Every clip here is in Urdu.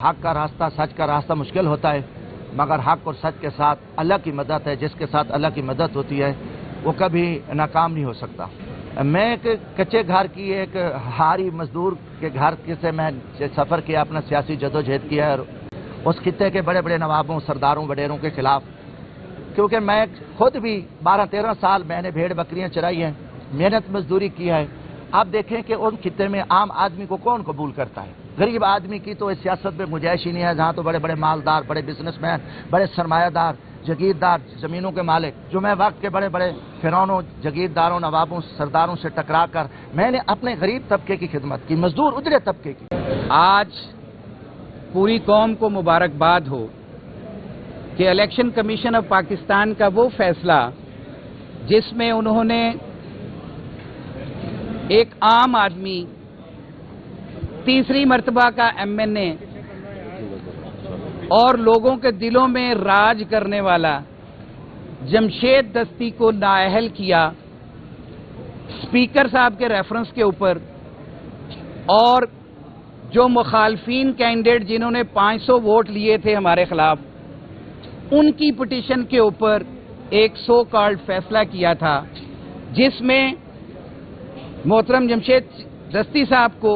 حق کا راستہ سچ کا راستہ مشکل ہوتا ہے، مگر حق اور سچ کے ساتھ اللہ کی مدد ہے. جس کے ساتھ اللہ کی مدد ہوتی ہے وہ کبھی ناکام نہیں ہو سکتا. میں ایک کچے گھر کی ایک ہاری مزدور کے گھر سے میں سفر کیا، اپنا سیاسی جدوجہد کیا ہے اس خطے کے بڑے بڑے نوابوں، سرداروں، وڈیروں کے خلاف. کیونکہ میں خود بھی 12-13 سال میں نے بھیڑ بکریاں چرائی ہیں، محنت مزدوری کی ہے. آپ دیکھیں کہ ان خطے میں عام آدمی کو کون قبول کرتا ہے؟ غریب آدمی کی تو اس سیاست میں گنجائش ہی نہیں ہے، جہاں تو بڑے بڑے مالدار، بڑے بزنس مین، بڑے سرمایہ دار، جگیردار، زمینوں کے مالک، جو میں وقت کے بڑے بڑے فرعونوں، جگیرداروں، نوابوں، سرداروں سے ٹکرا کر میں نے اپنے غریب طبقے کی خدمت کی، مزدور اجرے طبقے کی. آج پوری قوم کو مبارکباد ہو کہ الیکشن کمیشن آف پاکستان کا وہ فیصلہ جس میں انہوں نے ایک عام آدمی، تیسری مرتبہ کا MNA اور لوگوں کے دلوں میں راج کرنے والا جمشید دستی کو نااہل کیا اسپیکر صاحب کے ریفرنس کے اوپر، اور جو مخالفین کینڈیڈیٹ جنہوں نے 500 ووٹ لیے تھے ہمارے خلاف، ان کی پٹیشن کے اوپر ایک سو کالڈ فیصلہ کیا تھا جس میں محترم جمشید دستی صاحب کو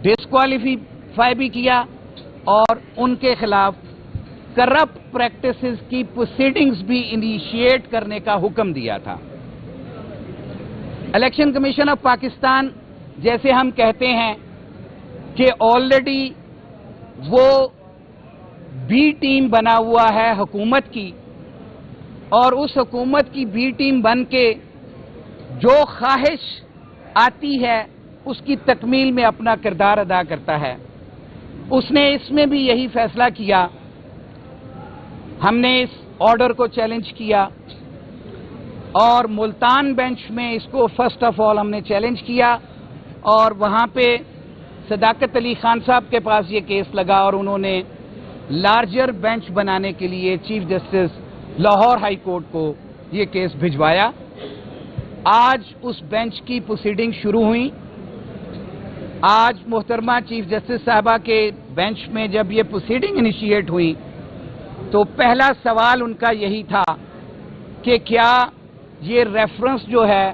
ڈسکوالیفائی بھی کیا اور ان کے خلاف کرپٹ پریکٹسز کی پروسیڈنگز بھی انیشیٹ کرنے کا حکم دیا تھا. الیکشن کمیشن آف پاکستان جیسے ہم کہتے ہیں کہ آلریڈی وہ بی ٹیم بنا ہوا ہے حکومت کی، اور اس حکومت کی بی ٹیم بن کے جو خواہش آتی ہے اس کی تکمیل میں اپنا کردار ادا کرتا ہے. اس نے اس میں بھی یہی فیصلہ کیا. ہم نے اس آرڈر کو چیلنج کیا اور ملتان بینچ میں اس کو فرسٹ آف آل ہم نے چیلنج کیا، اور وہاں پہ صداقت علی خان صاحب کے پاس یہ کیس لگا اور انہوں نے لارجر بینچ بنانے کے لیے chief justice Lahore high court کو یہ کیس بھجوایا. آج اس بینچ کی پروسیڈنگ شروع ہوئی. آج محترمہ چیف جسٹس صاحبہ کے بینچ میں جب یہ پروسیڈنگ انیشیٹ ہوئی تو پہلا سوال ان کا یہی تھا کہ کیا یہ ریفرنس جو ہے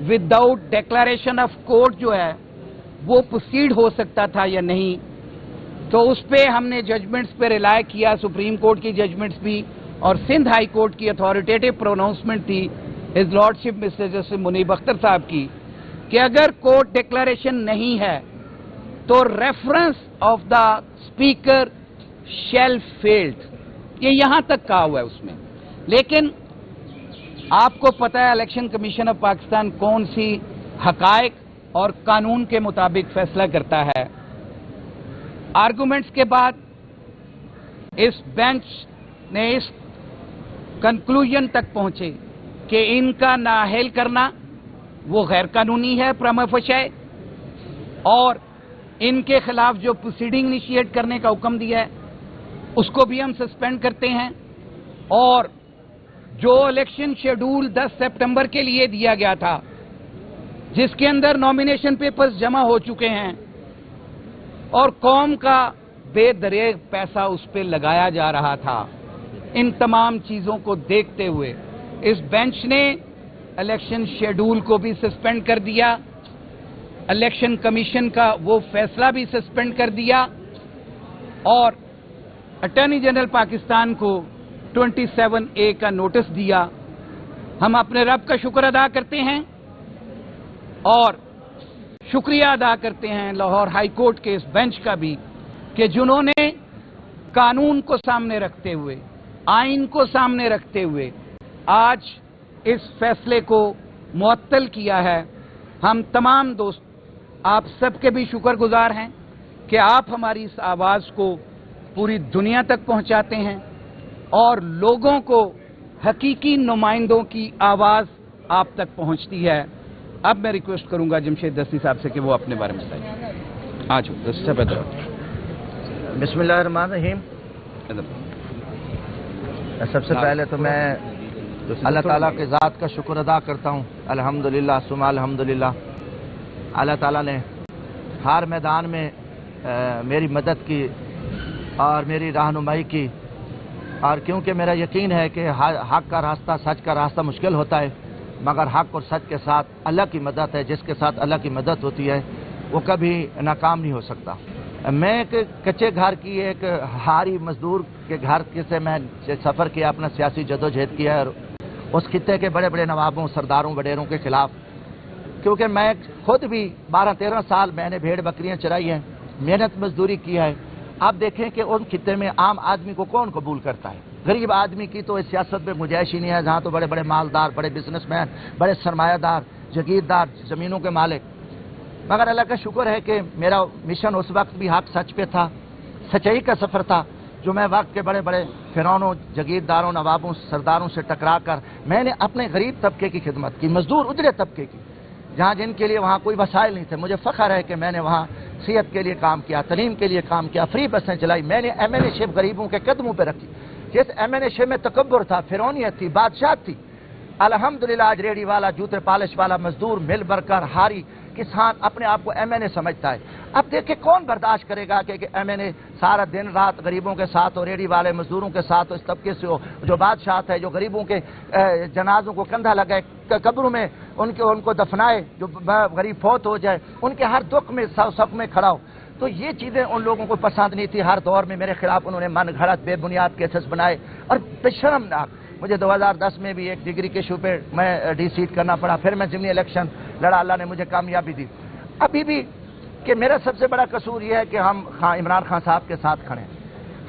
وداؤٹ ڈیکلریشن آف کورٹ جو ہے وہ پروسیڈ ہو سکتا تھا یا نہیں. تو اس پہ ہم نے ججمنٹس پہ ریلائے کیا، سپریم کورٹ کی ججمنٹس بھی اور سندھ ہائی کورٹ کی اتھارٹیٹیو پروناؤنسمنٹ تھی ہز لارڈشپ مسٹر جسٹس منیب اختر صاحب کی، کہ اگر کورٹ ڈکلیریشن نہیں ہے تو reference of the speaker shell field, یہ یہاں تک کہا ہوا ہے اس میں. لیکن آپ کو پتہ ہے الیکشن کمیشن آف پاکستان کون سی حقائق اور قانون کے مطابق فیصلہ کرتا ہے. آرگومنٹس کے بعد اس بینچ نے اس کنکلوژن تک پہنچے کہ ان کا نااہل کرنا وہ غیر قانونی ہے پرما فشائے، اور ان کے خلاف جو پروسیڈنگ انیشیٹ کرنے کا حکم دیا ہے اس کو بھی ہم سسپینڈ کرتے ہیں. اور جو الیکشن شیڈول 10 سپٹمبر کے لیے دیا گیا تھا جس کے اندر نامینیشن پیپرز جمع ہو چکے ہیں اور قوم کا بے دریغ پیسہ اس پہ لگایا جا رہا تھا، ان تمام چیزوں کو دیکھتے ہوئے اس بینچ نے الیکشن شیڈول کو بھی سسپینڈ کر دیا، الیکشن کمیشن کا وہ فیصلہ بھی سسپینڈ کر دیا، اور اٹارنی جنرل پاکستان کو 27A کا نوٹس دیا. ہم اپنے رب کا شکر ادا کرتے ہیں اور شکریہ ادا کرتے ہیں لاہور ہائی کورٹ کے اس بینچ کا بھی کہ جنہوں نے قانون کو سامنے رکھتے ہوئے، آئین کو سامنے رکھتے ہوئے آج اس فیصلے کو معطل کیا ہے. ہم تمام دوست آپ سب کے بھی شکر گزار ہیں کہ آپ ہماری اس آواز کو پوری دنیا تک پہنچاتے ہیں اور لوگوں کو حقیقی نمائندوں کی آواز آپ تک پہنچتی ہے. اب میں ریکویسٹ کروں گا جمشید دستی صاحب سے کہ وہ اپنے بارے میں بتائیں. آج دستی صاحب بسم اللہ الرحمن الرحیم. سب سے پہلے تو میں اللہ تعالیٰ کے ذات کا شکر ادا کرتا ہوں، الحمدللہ ثم الحمدللہ. اللہ تعالیٰ نے ہر میدان میں میری مدد کی اور میری رہنمائی کی، اور کیونکہ میرا یقین ہے کہ حق کا راستہ، سچ کا راستہ مشکل ہوتا ہے، مگر حق اور سچ کے ساتھ اللہ کی مدد ہے، جس کے ساتھ اللہ کی مدد ہوتی ہے وہ کبھی ناکام نہیں ہو سکتا۔ میں ایک کچے گھر کی ایک ہاری مزدور کے گھر سے میں سفر کیا، اپنا سیاسی جدوجہد کیا، اور اس خطے کے بڑے بڑے نوابوں، سرداروں، وڈیروں کے خلاف، کیونکہ میں خود بھی 12-13 سال میں نے بھیڑ بکریاں چرائی ہیں، محنت مزدوری کی ہے۔ آپ دیکھیں کہ ان خطے میں عام آدمی کو کون قبول کرتا ہے؟ غریب آدمی کی تو اس سیاست میں گنجائش ہی نہیں ہے، جہاں تو بڑے بڑے مالدار، بڑے بزنس مین، بڑے سرمایہ دار، جاگیردار، زمینوں کے مالک۔ مگر اللہ کا شکر ہے کہ میرا مشن اس وقت بھی حق سچ پہ تھا، سچائی کا سفر تھا، جو میں وقت کے بڑے بڑے فرعونوں، جاگیرداروں، نوابوں، سرداروں سے ٹکرا کر میں نے اپنے غریب طبقے کی خدمت کی، مزدور اجرے طبقے کی، جہاں جن کے لیے وہاں کوئی وسائل نہیں تھے۔ مجھے فخر ہے کہ میں نے وہاں صحت کے لیے کام کیا، تعلیم کے لیے کام کیا، فری بسیں چلائی، میں نے ایم این اے شپ غریبوں کے قدموں پہ رکھی۔ جس ایم این اے شپ میں تکبر تھا، فرعونیت تھی، بادشاہ تھی، الحمدللہ آج ریڑھی والا، جوتے پالش والا، مزدور، مل بھر کر، ہاری کسان اپنے آپ کو ایم این اے سمجھتا ہے۔ اب دیکھیں کون برداشت کرے گا کہ ایم این اے سارا دن رات غریبوں کے ساتھ ہو، ریڑھی والے مزدوروں کے ساتھ ہو، اس طبقے سے ہو، جو بادشاہ ہے، جو غریبوں کے جنازوں کو کندھا لگائے، قبروں میں ان کو دفنائے، جو غریب فوت ہو جائے، ان کے ہر دکھ میں صف میں کھڑا ہو۔ تو یہ چیزیں ان لوگوں کو پسند نہیں تھی۔ ہر دور میں میرے خلاف انہوں نے من گھڑت بے بنیاد کیسز بنائے اور بے شرمناک۔ مجھے 2010 میں بھی ایک ڈگری کے ایشو پہ میں ڈی سیٹ کرنا پڑا، پھر میں ضمنی الیکشن لڑا، اللہ نے مجھے کامیابی دی۔ ابھی بھی کہ میرا سب سے بڑا قصور یہ ہے کہ ہم عمران خان صاحب کے ساتھ کھڑے ہیں،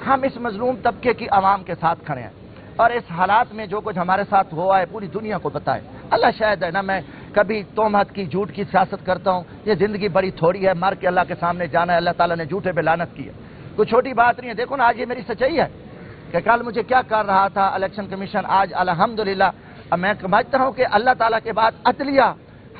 ہم اس مظلوم طبقے کی عوام کے ساتھ کھڑے ہیں، اور اس حالات میں جو کچھ ہمارے ساتھ ہوا ہے پوری دنیا کو پتہ ہے۔ اللہ شاہد ہے، نہ میں کبھی تہمت کی، جھوٹ کی سیاست کرتا ہوں، یہ زندگی بڑی تھوڑی ہے، مر کے اللہ کے سامنے جانا ہے، اللہ تعالیٰ نے جھوٹے پہ لعنت کی ہے، کوئی چھوٹی بات نہیں ہے۔ دیکھو نا آج یہ میری سچائی ہے کہ کل مجھے کیا کر رہا تھا الیکشن کمیشن، آج الحمدللہ میں سمجھتا ہوں کہ اللہ تعالیٰ کے بعد عدلیہ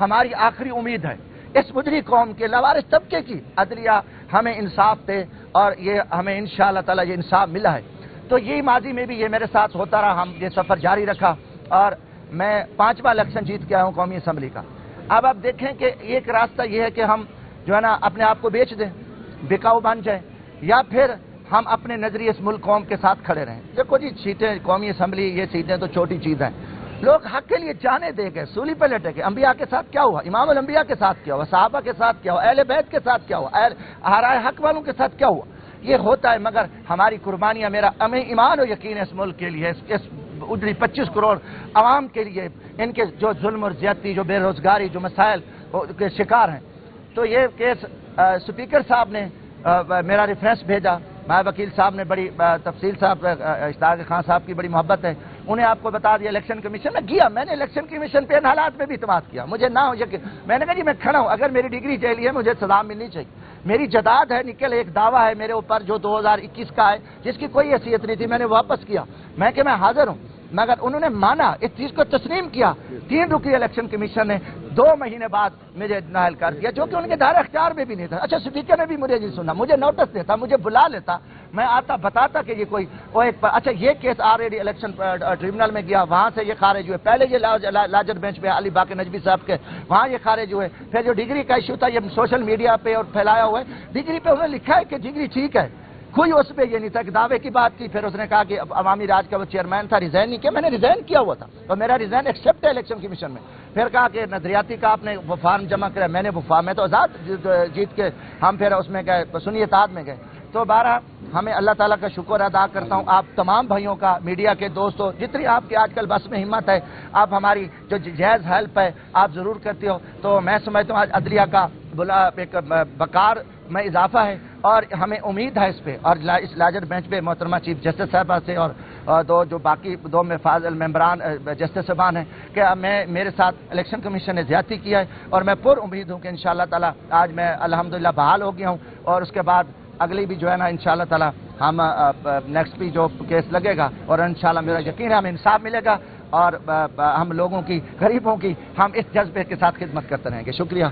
ہماری آخری امید ہے، اس مجری قوم کے لوارث طبقے کی عدلیہ ہمیں انصاف دے، اور یہ ہمیں انشاءاللہ تعالیٰ یہ انصاف ملا ہے۔ تو یہی ماضی میں بھی یہ میرے ساتھ ہوتا رہا، ہم یہ سفر جاری رکھا، اور میں 5واں الیکشن جیت کے آیا ہوں قومی اسمبلی کا۔ اب آپ دیکھیں کہ ایک راستہ یہ ہے کہ ہم جو ہے نا اپنے آپ کو بیچ دیں، بکاؤ بن جائیں، یا پھر ہم اپنے نظریے اس ملک قوم کے ساتھ کھڑے رہیں۔ دیکھو جی سیٹیں قومی اسمبلی، یہ سیٹیں تو چھوٹی چیز ہیں، لوگ حق کے لیے جانے دے گئے، سولی پہ لٹے گئے۔ انبیاء کے ساتھ کیا ہوا؟ امام الانبیاء کے ساتھ کیا ہوا؟ صحابہ کے ساتھ کیا ہوا؟ اہل بیت کے ساتھ کیا ہوا؟ آرائے حق والوں کے ساتھ کیا ہوا؟ یہ ہوتا ہے، مگر ہماری قربانیاں، میرا ہمیں ایمان و یقین اس ملک کے لیے، اس اجڑی 25 کروڑ عوام کے لیے، ان کے جو ظلم اور زیادتی، جو بے روزگاری، جو مسائل کے شکار ہیں۔ تو یہ کیس سپیکر صاحب نے میرا ریفرنس بھیجا، میں وکیل صاحب نے بڑی تفصیل صاحب، اشتاق خان صاحب کی بڑی محبت ہے، انہیں آپ کو بتا دیا الیکشن کمیشن میں گیا، میں نے الیکشن کمیشن پہ ان حالات میں بھی اعتماد کیا، مجھے نہ ہو یقین، میں نے کہا جی میں کھڑا ہوں، اگر میری ڈگری جیلی ہے مجھے سزا ملنی چاہیے، میری جداد ہے، نکل ایک دعویٰ ہے میرے اوپر جو 2021 کا ہے، جس کی کوئی حیثیت نہیں تھی، میں نے واپس کیا، میں کہ میں حاضر ہوں، مگر انہوں نے مانا، اس چیز کو تسلیم کیا۔ 3 رکنی الیکشن کمیشن نے 2 مہینے بعد مجھے نااہل کر دیا، جو کہ ان کے دائرہ اختیار میں بھی نہیں تھا۔ اچھا اسپیکر نے بھی مجھے نہیں سنا، مجھے نوٹس دیتا، مجھے بلا لیتا، میں آتا بتاتا کہ یہ کوئی اچھا یہ کیس آلریڈی الیکشن ٹریبونل میں گیا، وہاں سے یہ خارج ہوئے، پہلے یہ لاجر بینچ پہ علی باقر نجوی صاحب کے، وہاں یہ خارج ہوئے، پھر جو ڈگری کا ایشو تھا یہ سوشل میڈیا پہ اور پھیلایا ہوا ہے، ڈگری پہ انہوں نے لکھا ہے کہ ڈگری ٹھیک ہے، کوئی اس پہ یہ نہیں تھا کہ دعوے کی بات کی، پھر اس نے کہا کہ عوامی راج کا وہ چیئرمین تھا، ریزائن نہیں کیا، میں نے ریزائن کیا ہوا تھا، تو میرا ریزائن ایکسیپٹ ہے الیکشن کمیشن میں، پھر کہا کہ نظریاتی کا آپ نے وہ فارم جمع کرا، میں نے وہ فارم، میں تو آزاد جیت کے ہم پھر اس میں گئے، سنی اتحاد میں گئے۔ تو بارہ ہمیں اللہ تعالیٰ کا شکر ادا کرتا ہوں، آپ تمام بھائیوں کا، میڈیا کے دوستوں، جتنی آپ کی آج کل بس میں ہمت ہے، آپ ہماری جو جائز ہیلپ ہے آپ ضرور کرتے ہو، تو میں سمجھتا ہوں آج عدلیہ کا ایک بقار میں اضافہ ہے، اور ہمیں امید ہے اس پہ، اور اس لاجر بینچ پہ محترمہ چیف جسٹس صاحبہ سے اور جو باقی 2 فاضل ممبران جسٹس صاحبان ہیں کہ میرے ساتھ الیکشن کمیشن نے زیادتی کیا ہے، اور میں پر امید ہوں کہ انشاءاللہ تعالی آج میں الحمدللہ بحال ہو گیا ہوں، اور اس کے بعد اگلی بھی جو ہے نا انشاءاللہ تعالی ہم نیکسٹ بھی جو کیس لگے گا، اور انشاءاللہ میرا یقین ہے ہمیں انصاف ملے گا، اور ہم لوگوں کی، غریبوں کی ہم اس جذبے کے ساتھ خدمت کرتے رہیں گے۔ شکریہ۔